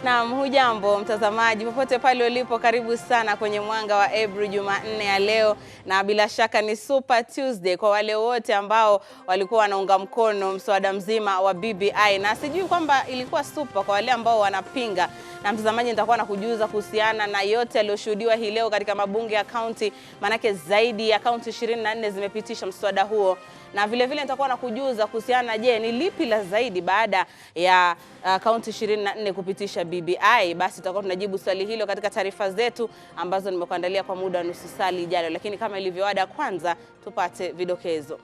Naam, hujambo mtazamaji popote pale ulipo, karibu sana kwenye Mwanga wa Ebru Jumanne ya leo, na bila shaka ni Super Tuesday kwa wale wote ambao walikuwa wanaunga mkono mswada mzima wa BBI, na sijui kwamba ilikuwa super kwa wale ambao wanapinga. Na mtazamaji, nitakuwa nakujuza kuhusiana na yote yaliyoshuhudiwa hii leo katika mabunge ya kaunti, manake zaidi ya kaunti 24 zimepitisha mswada huo, na vile vile nitakuwa nakujuza kuhusiana je, ni lipi la zaidi baada ya kaunti 24 kupitisha BBI. Basi tutakuwa tunajibu swali hilo katika taarifa zetu ambazo nimekuandalia kwa muda wa nusu saa ijayo, lakini kama ilivyoada, kwanza tupate vidokezo.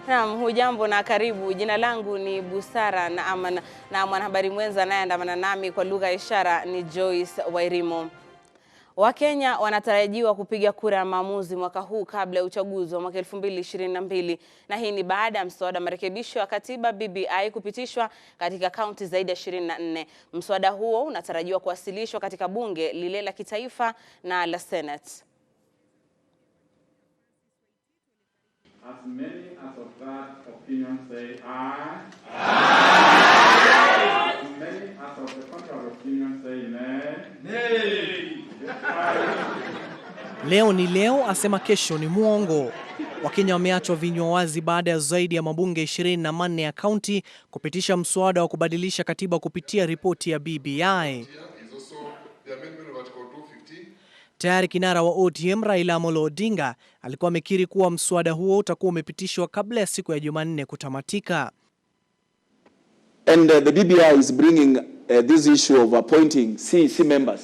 Naam, hujambo na karibu. Jina langu ni Busara na mwanahabari mwenza naye andamana nami kwa lugha ya ishara ni Joyce Wairimo. Wakenya wanatarajiwa kupiga kura ya maamuzi mwaka huu kabla ya uchaguzi wa mwaka 2022, na hii ni baada ya mswada marekebisho ya katiba BBI kupitishwa katika kaunti zaidi ya 24. Mswada huo unatarajiwa kuwasilishwa katika bunge lile la kitaifa na la Senate. As many as of that opinion say aye. As many as of the contrary opinion say nay. Leo ni leo, asema kesho ni muongo. Wakenya wameachwa vinywa wazi baada ya zaidi ya mabunge 24 ya kaunti kupitisha mswada wa kubadilisha katiba kupitia ripoti ya BBI. Tayari kinara wa ODM Raila Amolo Odinga alikuwa amekiri kuwa mswada huo utakuwa umepitishwa kabla ya siku ya Jumanne kutamatika. And the BBI is bringing this issue of appointing CEC members.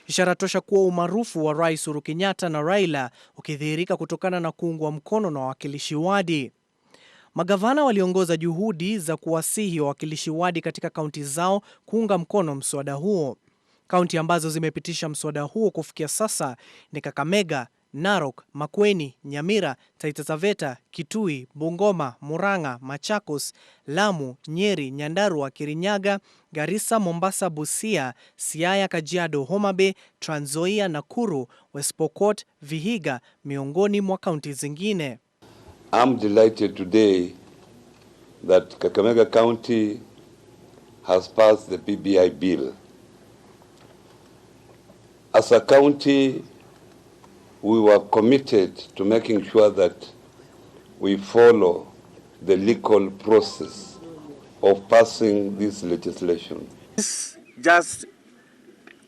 Ishara tosha kuwa umaarufu wa Rais Uhuru Kenyatta na Raila ukidhihirika kutokana na kuungwa mkono na wawakilishi wadi. Magavana waliongoza juhudi za kuwasihi wawakilishi wadi katika kaunti zao kuunga mkono mswada huo. Kaunti ambazo zimepitisha mswada huo kufikia sasa ni Kakamega, Narok, Makueni, Nyamira, Taita Taveta, Kitui, Bungoma, Murang'a, Machakos, Lamu, Nyeri, Nyandarua, Kirinyaga, Garissa, Mombasa, Busia, Siaya, Kajiado, Homa Bay, Trans Nzoia, Nakuru, West Pokot, Vihiga, miongoni mwa kaunti zingine. I'm delighted today that Kakamega County has passed the BBI bill. As a county, we were committed to making sure that we follow the legal process of passing this legislation. This just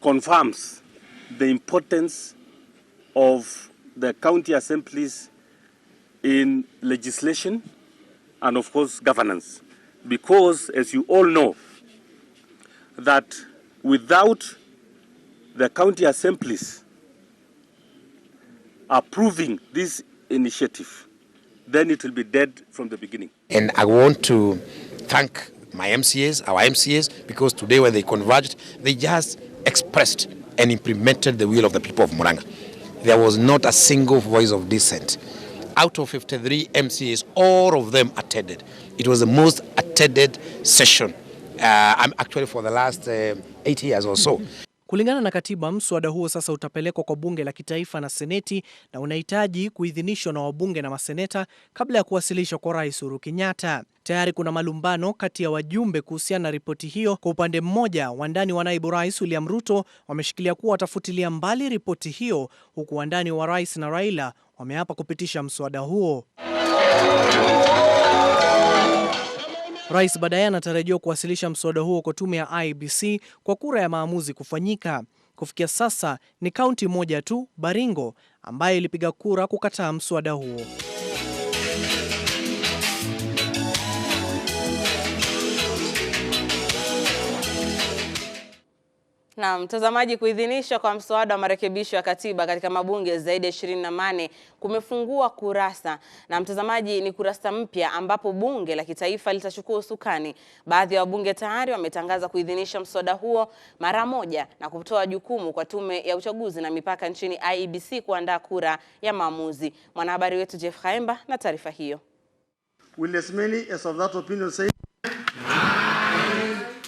confirms the importance of the county assemblies in legislation and of course governance, because as you all know that without the county assemblies approving this initiative, then it will be dead from the beginning. And I want to thank my MCAs, our MCAs, because today when they converged, they just expressed and implemented the will of the people of Mwanga. There was not a single voice of dissent. Out of 53 MCAs, all of them attended. It was the most attended session actually for the last 8 years or so. Kulingana na katiba, mswada huo sasa utapelekwa kwa bunge la kitaifa na seneti, na unahitaji kuidhinishwa na wabunge na maseneta kabla ya kuwasilishwa kwa Rais Uhuru Kenyatta. Tayari kuna malumbano kati ya wajumbe kuhusiana na ripoti hiyo. Kwa upande mmoja, wandani wa naibu rais William Ruto wameshikilia kuwa watafutilia mbali ripoti hiyo, huku wandani wa rais na Raila wameapa kupitisha mswada huo. Rais baadaye anatarajiwa kuwasilisha mswada huo kwa tume ya IEBC kwa kura ya maamuzi kufanyika. Kufikia sasa ni kaunti moja tu, Baringo, ambayo ilipiga kura kukataa mswada huo. Na mtazamaji, kuidhinishwa kwa mswada wa marekebisho ya katiba katika mabunge zaidi ya 24 kumefungua kurasa. Na mtazamaji, ni kurasa mpya ambapo bunge la kitaifa litachukua usukani. Baadhi ya wabunge tayari wametangaza kuidhinisha mswada huo mara moja na kutoa jukumu kwa tume ya uchaguzi na mipaka nchini IEBC kuandaa kura ya maamuzi. Mwanahabari wetu Jeff Khaemba na taarifa hiyo. Will as many as of that opinion say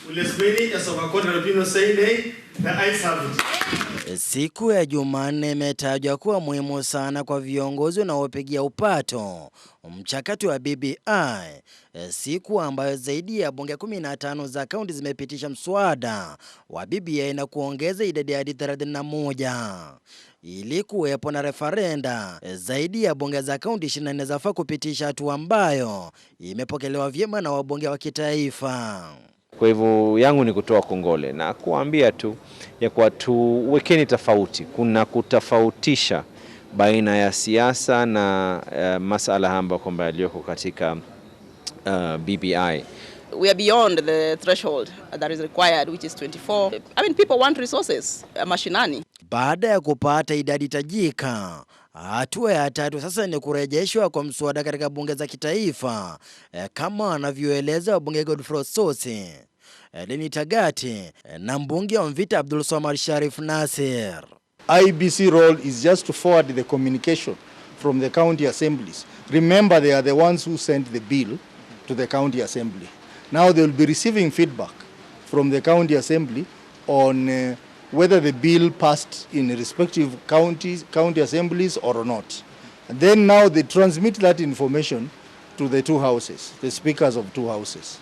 Will as many as of a contrary opinion say nay? The ayes have it. Siku ya Jumanne imetajwa kuwa muhimu sana kwa viongozi wanaopigia upato mchakato wa BBI, siku ambayo zaidi ya bunge 15 za kaunti zimepitisha mswada wa BBI na kuongeza idadi hadi 31. Ili kuwepo na referenda, zaidi ya bunge za kaunti 24 zafaa kupitisha hatua ambayo imepokelewa vyema na wabunge wa kitaifa. Kwa hivyo yangu ni kutoa kongole na kuambia tu ya kwa tuwekeni tofauti. Kuna kutofautisha baina ya siasa na masala ambayo kwamba yaliyoko katika BBI. We are beyond the threshold that is required, which is 24. I mean, people want resources mashinani. Baada ya kupata idadi tajika, hatua ya tatu sasa ni kurejeshwa kwa mswada katika bunge za kitaifa, kama anavyoeleza wabunge Godfrey Sosi, Leni Tagati na mbunge wa Mvita Abdul Somar Sharif Nasir. IBC role is just to forward the communication from the county assemblies. Remember, they are the ones who sent the bill to the county assembly. Now they will be receiving feedback from the county assembly on whether the bill passed in respective county assemblies or not. And then now they transmit that information to the two houses, the speakers of two houses.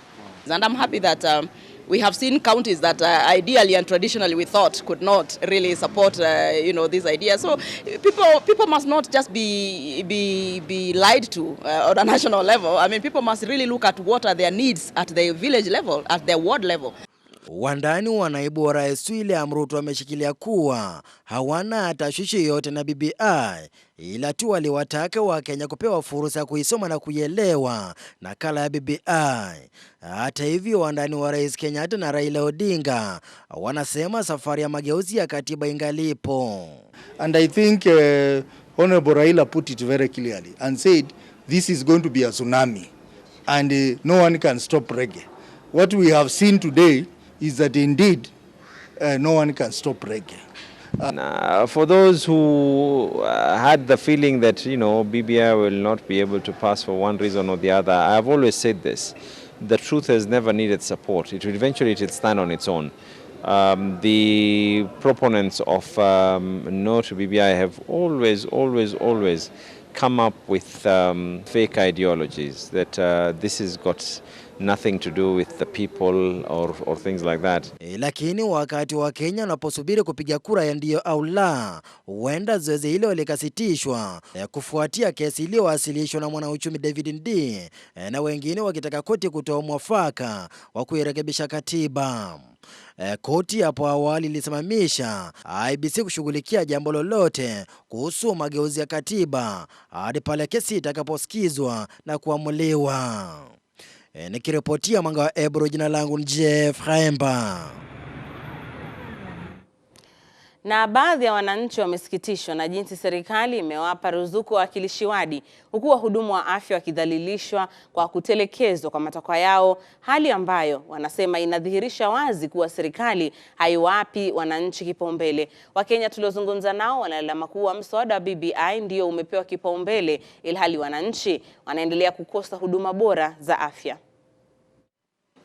And I'm happy that we have seen counties that ideally and traditionally we thought could not really support this idea. So people must not just be lied to on a national level. I mean, people must really look at what are their needs at the village level, at their ward level. Wandani wa naibu wa rais William Ruto wameshikilia kuwa hawana tashwishi yote na BBI, ila tu waliwataka Wakenya kupewa fursa ya kuisoma na kuielewa nakala ya BBI. Hata hivyo, wandani wa rais Kenyatta na Raila Odinga wanasema safari ya mageuzi ya katiba ingalipo. And I think Honorable Raila put it very clearly and said this is going to be a tsunami and no one can stop reggae. What we have seen today is that indeed no one can stop reggae. For those who had the feeling that, BBI will not be able to pass for one reason or the other, I've always said this. The truth has never needed support. It will eventually stand on its own. The proponents of no to BBI have always come up with fake ideologies that this has got nothing to do with the people or things like that. Lakini wakati wa Kenya wanaposubiri kupiga kura ya ndio au la, huenda zoezi hilo likasitishwa kufuatia kesi iliyowasilishwa na mwanauchumi David Ndii na wengine wakitaka koti kutoa mwafaka wa kuirekebisha katiba. Koti hapo awali ilisimamisha IBC kushughulikia jambo lolote kuhusu mageuzi ya katiba hadi pale kesi itakaposikizwa na kuamuliwa. Nikiripotia Mwanga wa Ebru, jina langu ni Jeff Haemba. Na baadhi ya wananchi wamesikitishwa na jinsi serikali imewapa ruzuku wawakilishi wadi, huku wahudumu wa afya wakidhalilishwa kwa kutelekezwa kwa matakwa yao, hali ambayo wanasema inadhihirisha wazi kuwa serikali haiwapi wananchi kipaumbele. Wakenya tuliozungumza nao wanalalama kuwa mswada wa BBI ndio umepewa kipaumbele, ilhali wananchi wanaendelea kukosa huduma bora za afya.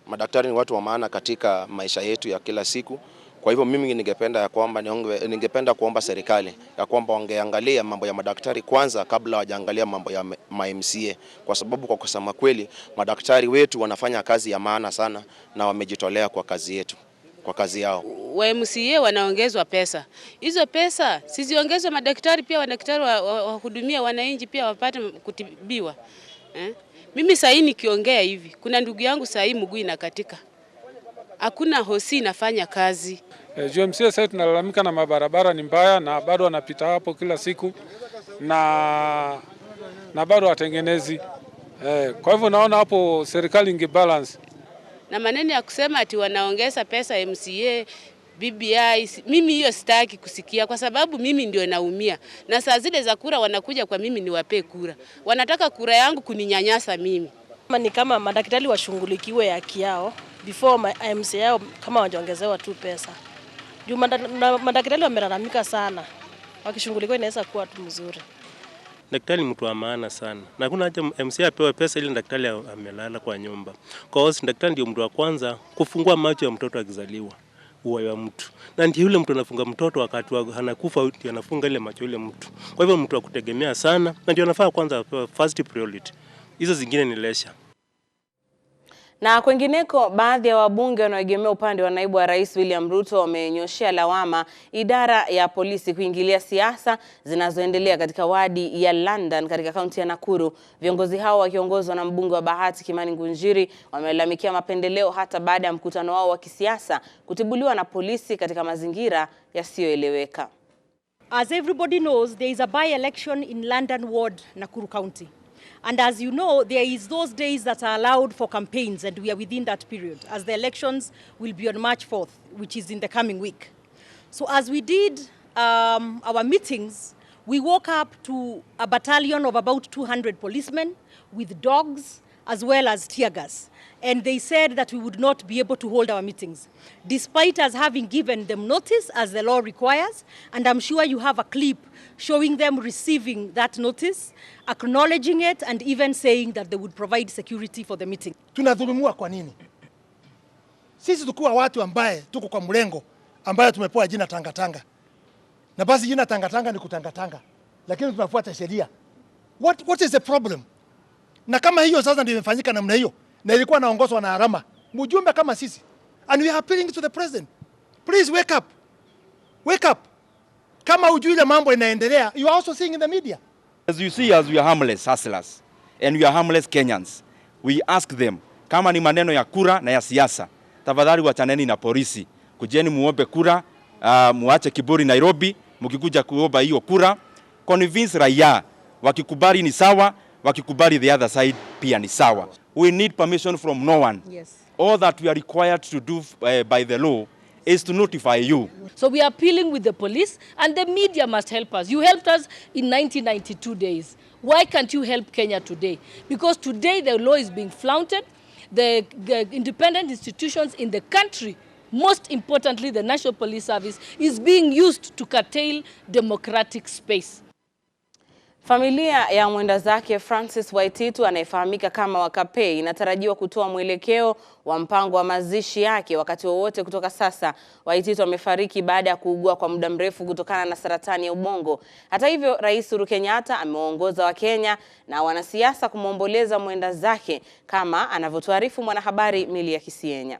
Madaktari ni watu wa maana katika maisha yetu ya kila siku. Kwa hivyo mimi ningependa kuomba serikali ya kwamba wangeangalia mambo ya madaktari kwanza kabla hawajaangalia mambo ya MCA, kwa sababu kwa kusema kweli madaktari wetu wanafanya kazi ya maana sana na wamejitolea kwa kazi yetu, kwa kazi yao. Wa MCA wanaongezwa pesa. Hizo pesa siziongezwe madaktari pia, madaktari wahudumia wananchi pia wapate kutibiwa. Mimi sasa nikiongea hivi, kuna ndugu yangu sasa mguu inakatika. Hakuna hosi inafanya kazi. MCA sasa tunalalamika na mabarabara ni mbaya na bado wanapita hapo kila siku na bado watengenezi. Kwa hivyo naona hapo serikali ingebalance. Na maneno ya kusema ati wanaongeza pesa MCA, BBI, mimi hiyo sitaki kusikia kwa sababu mimi ndio naumia. Na saa zile za kura wanakuja kwa mimi niwape kura. Wanataka kura yangu kuninyanyasa mimi. Ni kama madaktari washughulikiwe haki yao before MCA kama wajongezewa tu pesa. Juu madaktari wamelalamika sana. Wakishughulikiwa inaweza kuwa tu mzuri. Daktari mtu wa maana sana. Na kuna haja MCA apewe pesa ili daktari amelala kwa nyumba. Kwa hiyo daktari ndio mtu wa kwanza kufungua macho ya mtoto akizaliwa. uhai wa mtu. Na ndiye yule mtu anafunga mtoto wakati anakufa, ndiye anafunga ile macho yule mtu. Kwa hivyo mtu akutegemea sana, na ndio anafaa kwanza first priority. Hizo zingine ni leisure. Na kwengineko, baadhi ya wabunge wanaoegemea upande wa naibu wa rais William Ruto wamenyoshea lawama idara ya polisi kuingilia siasa zinazoendelea katika wadi ya London katika kaunti ya Nakuru. Viongozi hao wakiongozwa na mbunge wa Bahati Kimani Ngunjiri wamelalamikia mapendeleo hata baada ya mkutano wao wa kisiasa kutibuliwa na polisi katika mazingira yasiyoeleweka. As everybody knows, there is a by-election in London Ward, Nakuru County. And as you know, there is those days that are allowed for campaigns, and we are within that period, as the elections will be on March 4th, which is in the coming week. So as we did our meetings, we woke up to a battalion of about 200 policemen with dogs as well as tear gas. And they said that we would not be able to hold our meetings, despite us having given them notice as the law requires. And I'm sure you have a clip showing them receiving that notice, acknowledging it, and even saying that they would provide security for the meeting. Tunadhulumiwa kwa nini? Sisi tukuwa watu ambaye tuko kwa mlengo ambaye tumepewa jina tangatanga. Na basi jina tangatanga ni kutangatanga. Lakini tunafuata sheria. What is the problem? Na kama hiyo sasa ndio imefanyika namna hiyo, na ilikuwa naongozwa na Arama, mjumbe kama sisi. And we are appealing to the president. Please wake up. Wake up. Kama hujui ile mambo inaendelea, you are also seeing in the media. As you see, as we are harmless hustlers and we are harmless Kenyans, we ask them, kama ni maneno ya kura na ya siasa, tafadhali wachaneni na polisi. Kujeni muombe kura, muache kiburi Nairobi, mkikuja kuomba hiyo kura, convince raia, wakikubali ni sawa, wakikubali the other side pia ni sawa. We need permission from no one. Yes. All that we are required to do by the law is to notify you. So we are appealing with the police, and the media must help us. You helped us in 1992 days. Why can't you help Kenya today? Because today the law is being flouted. The independent institutions in the country, most importantly the National Police Service, is being used to curtail democratic space. Familia ya mwenda zake Francis Waititu anayefahamika kama Wakape inatarajiwa kutoa mwelekeo wa mpango wa mazishi yake wakati wowote kutoka sasa. Waititu amefariki baada ya kuugua kwa muda mrefu kutokana na saratani ya ubongo. Hata hivyo, Rais Uhuru Kenyatta amewaongoza Wakenya na wanasiasa kumwomboleza mwenda zake, kama anavyotuarifu mwanahabari Milia Kisienya.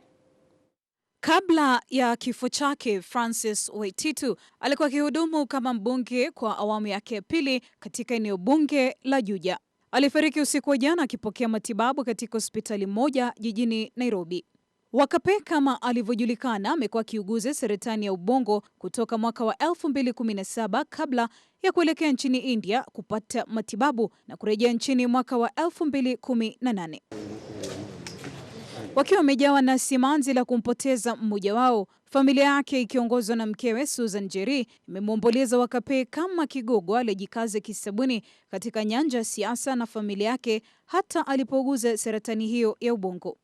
Kabla ya kifo chake, Francis Waititu alikuwa akihudumu kama mbunge kwa awamu yake ya pili katika eneo bunge la Juja. Alifariki usiku wa jana akipokea matibabu katika hospitali moja jijini Nairobi. Wakape, kama alivyojulikana, amekuwa akiuguza saratani ya ubongo kutoka mwaka wa 2017 kabla ya kuelekea nchini India kupata matibabu na kurejea nchini mwaka wa 2018. Wakiwa wamejawa na simanzi la kumpoteza mmoja wao, familia yake ikiongozwa na mkewe Susan Njeri imemwomboleza Wakape kama kigogo aliyejikaza kisabuni katika nyanja ya siasa na familia yake hata alipouguza saratani hiyo ya ubongo.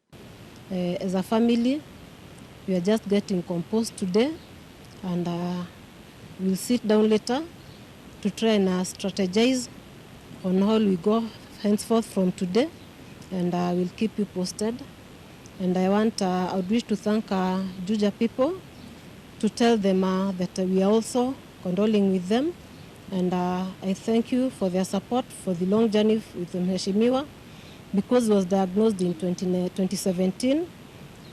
As a family, we are just getting composed today, and we'll sit down later to try and strategize on how we go henceforth from today, and we'll keep you posted. And I would wish to thank Juja people, to tell them that we are also condoling with them. And I thank you for their support for the long journey with Mheshimiwa, because he was diagnosed in 2017,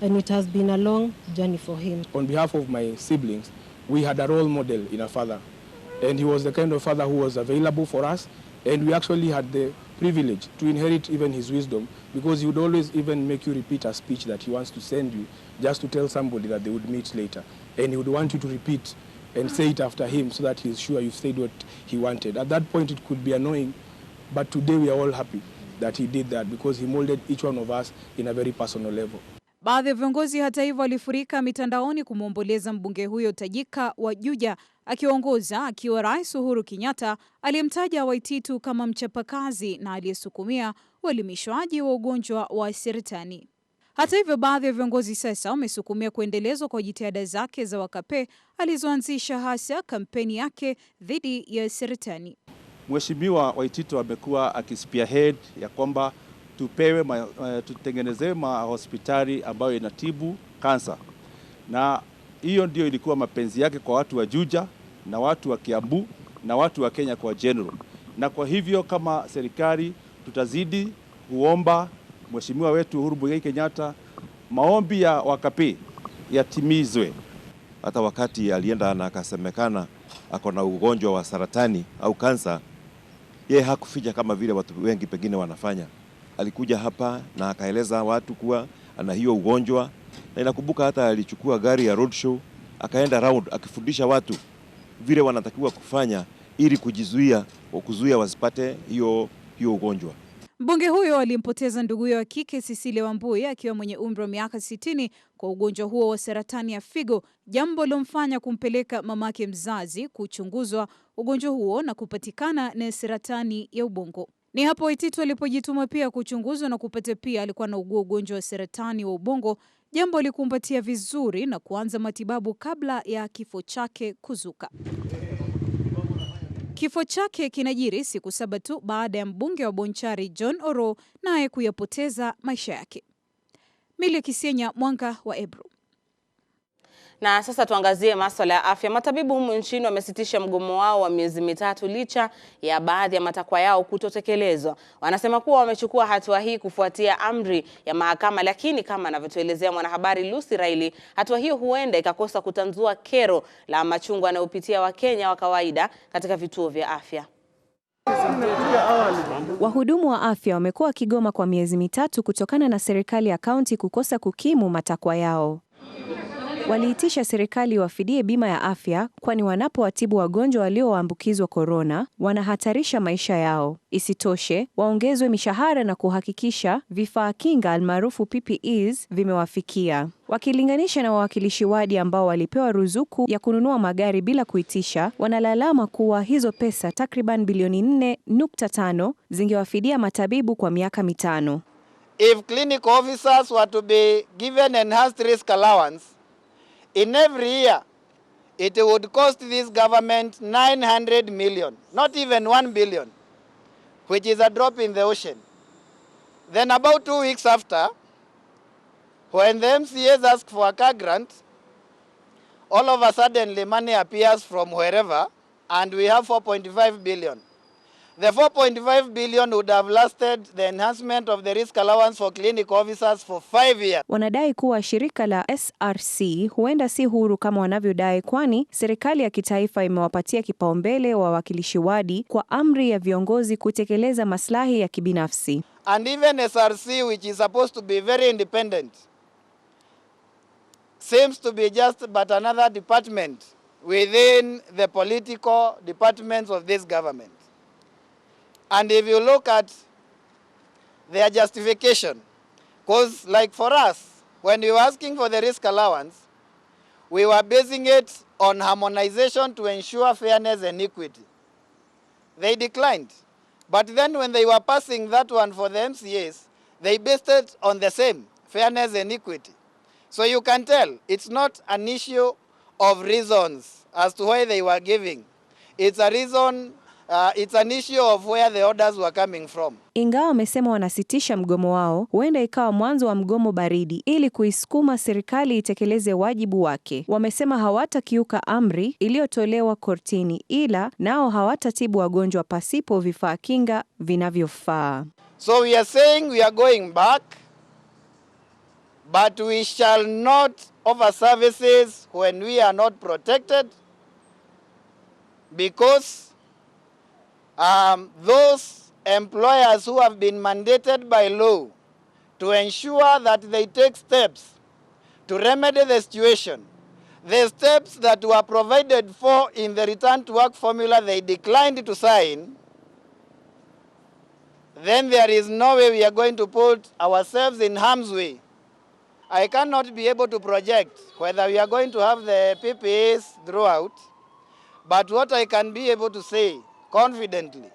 and it has been a long journey for him. On behalf of my siblings, we had a role model in a father. And he was the kind of father who was available for us. And we actually had the privilege to inherit even his wisdom, because he would always even make you repeat a speech that he wants to send you just to tell somebody that they would meet later. And he would want you to repeat and say it after him so that he's sure you've said what he wanted. At that point it could be annoying, but today we are all happy that he did that, because he molded each one of us in a very personal level. Baadhi ya viongozi hata hivyo walifurika mitandaoni kumwomboleza mbunge huyo tajika wa Juja, akiwa Rais Uhuru Kenyatta aliyemtaja Waititu kama mchapakazi na aliyesukumia uelimishwaji wa ugonjwa wa saratani. Hata hivyo, baadhi ya viongozi sasa wamesukumia kuendelezwa kwa jitihada zake za Wakape alizoanzisha, hasa kampeni yake dhidi ya saratani. Mheshimiwa Waititu amekuwa akispearhead ya kwamba tutengenezee hospitali ambayo inatibu kansa, na Hiyo ndio ilikuwa mapenzi yake kwa watu wa Juja na watu wa Kiambu na watu wa Kenya kwa general. Na kwa hivyo kama serikali tutazidi kuomba mheshimiwa wetu Uhuru Muigai Kenyatta maombi ya Wakapi yatimizwe. Hata wakati alienda na akasemekana ako na ugonjwa wa saratani au kansa, yeye hakuficha kama vile watu wengi pengine wanafanya. Alikuja hapa na akaeleza watu kuwa ana hiyo ugonjwa, na inakumbuka hata alichukua gari ya roadshow akaenda round akifundisha watu vile wanatakiwa kufanya ili kuzuia wasipate hiyo ugonjwa. Mbunge huyo alimpoteza nduguye wa kike Cecilia Wambui akiwa mwenye umri wa miaka 60 kwa ugonjwa huo wa saratani ya figo, jambo lilomfanya kumpeleka mamake mzazi kuchunguzwa ugonjwa huo na kupatikana na saratani ya ubongo. Ni hapo Waititu alipojituma pia kuchunguzwa na kupata pia alikuwa na ugonjwa wa saratani wa ubongo, jambo likumbatia vizuri na kuanza matibabu kabla ya kifo chake kuzuka. Kifo chake kinajiri siku 7 tu baada ya mbunge wa Bonchari John Oro naye kuyapoteza maisha yake. Mili Kisienya, Mwanga wa Ebru. Na sasa tuangazie masuala ya afya. Matabibu humu nchini wamesitisha mgomo wao wa miezi 3 licha ya baadhi ya matakwa yao kutotekelezwa. Wanasema kuwa wamechukua hatua hii kufuatia amri ya mahakama, lakini kama anavyotuelezea mwanahabari Lucy Raili, hatua hiyo huenda ikakosa kutanzua kero la machungu anayopitia Wakenya wa kawaida katika vituo vya afya. Wahudumu wa afya wamekuwa wakigoma kwa miezi 3 kutokana na serikali ya kaunti kukosa kukimu matakwa yao. Waliitisha serikali wafidie bima ya afya kwani wanapowatibu wagonjwa walioambukizwa korona wanahatarisha maisha yao. Isitoshe, waongezwe mishahara na kuhakikisha vifaa kinga almaarufu PPEs vimewafikia. Wakilinganisha na wawakilishi wadi ambao walipewa ruzuku ya kununua magari bila kuitisha, wanalalama kuwa hizo pesa takriban bilioni 4.5 zingewafidia matabibu kwa miaka 5. If clinical officers were to be given enhanced risk allowance, in every year, it would cost this government 900 million, not even 1 billion, which is a drop in the ocean. Then about 2 weeks after, when the MCAs ask for a car grant, all of a sudden the money appears from wherever, and we have 4.5 billion. The 4.5 billion would have lasted the enhancement of the risk allowance for clinical officers for 5 years. Wanadai kuwa shirika la SRC huenda si huru kama wanavyodai, kwani serikali ya kitaifa imewapatia kipaumbele wawakilishi wadi kwa amri ya viongozi kutekeleza maslahi ya kibinafsi. And even SRC, which is supposed to be very independent, seems to be just but another department within the political departments of this government. And if you look at their justification, because like for us, when we were asking for the risk allowance, we were basing it on harmonization to ensure fairness and equity. They declined. But then when they were passing that one for the MCAs, they based it on the same, fairness and equity. So you can tell it's not an issue of reasons as to why they were giving. It's a reason. It's an issue of where the orders were coming from. Ingawa wamesema wanasitisha mgomo wao, huenda ikawa mwanzo wa mgomo baridi ili kuisukuma serikali itekeleze wajibu wake. Wamesema hawatakiuka amri iliyotolewa kortini, ila nao hawatatibu wagonjwa pasipo vifaa kinga vinavyofaa. So we are saying we are going back, but we shall not offer services when we are not protected, because those employers who have been mandated by law to ensure that they take steps to remedy the situation, the steps that were provided for in the return to work formula, they declined to sign, then there is no way we are going to put ourselves in harm's way. I cannot be able to project whether we are going to have the PPAs throughout, but what I can be able to say confidently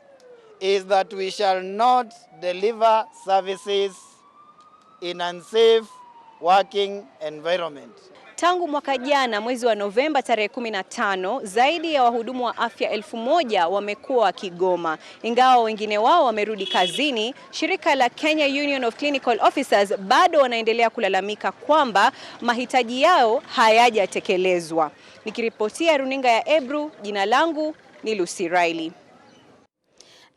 is that we shall not deliver services in unsafe working environment. Tangu mwaka jana mwezi wa Novemba tarehe 15, zaidi ya wahudumu wa afya 1000 wamekuwa wakigoma. Ingawa wengine wao wamerudi kazini, shirika la Kenya Union of Clinical Officers bado wanaendelea kulalamika kwamba mahitaji yao hayajatekelezwa. Nikiripotia runinga ya Ebru, jina langu ni Lucy Riley.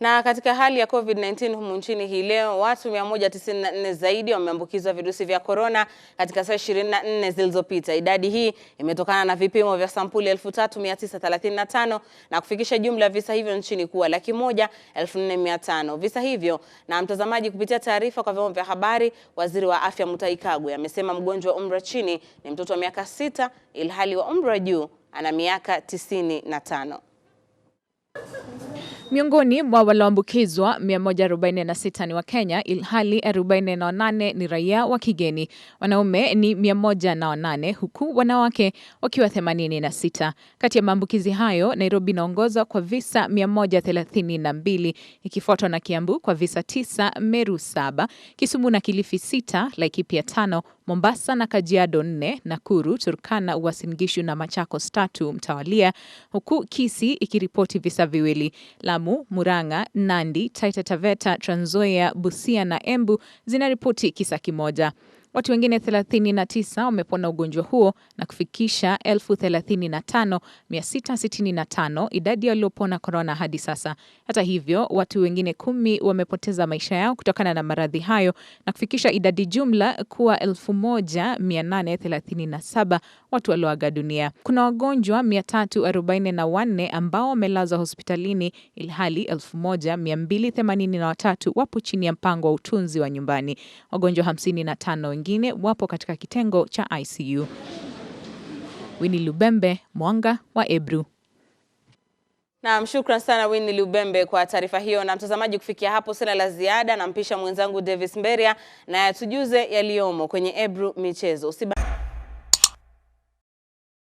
Na katika hali ya COVID-19 humu nchini hii leo, watu 194 zaidi wameambukizwa virusi vya corona katika saa 24 zilizopita. Idadi hii imetokana na vipimo vya sampuli 3935 na kufikisha jumla visa hivyo nchini kuwa 1,14,500. Visa hivyo, na mtazamaji, kupitia taarifa kwa vyombo vya habari, Waziri wa Afya Mutahi Kagwe amesema mgonjwa wa umri wa chini ni mtoto wa miaka 6 ilhali wa umri wa juu ana miaka 95. Miongoni mwa walioambukizwa 146 ni wa Kenya ilhali 48 ni raia wa kigeni. Wanaume ni 108 huku wanawake wakiwa 86. Kati ya maambukizi hayo, Nairobi inaongoza kwa visa 132, ikifuatwa na Kiambu kwa visa 9, Meru 7, Kisumu na Kilifi 6, Laikipia 5, Mombasa na Kajiado 4, Nakuru, Turkana, Uasin Gishu na Machakos 3 mtawalia, huku Kisii ikiripoti visa 2. Lamu, Murang'a, Nandi, Taita Taveta, Trans Nzoia, Busia na Embu zinaripoti kisa kimoja. Watu wengine 39 wamepona ugonjwa huo na kufikisha 35,665 idadi waliopona corona hadi sasa. Hata hivyo, watu wengine 10 wamepoteza maisha yao kutokana na maradhi hayo na kufikisha idadi jumla kuwa 1,837 watu walioaga dunia. Kuna wagonjwa 344 ambao wamelazwa hospitalini ilhali 1,283 wapo chini ya mpango wa utunzi wa nyumbani. Wagonjwa 55 wengine wapo katika kitengo cha ICU. Winnie Lubembe, Mwanga wa Ebru. Naam, shukran sana Winnie Lubembe kwa taarifa hiyo. Na mtazamaji, kufikia hapo sina la ziada, na mpisha mwenzangu Davis Mberia na yatujuze yaliomo kwenye Ebru michezo.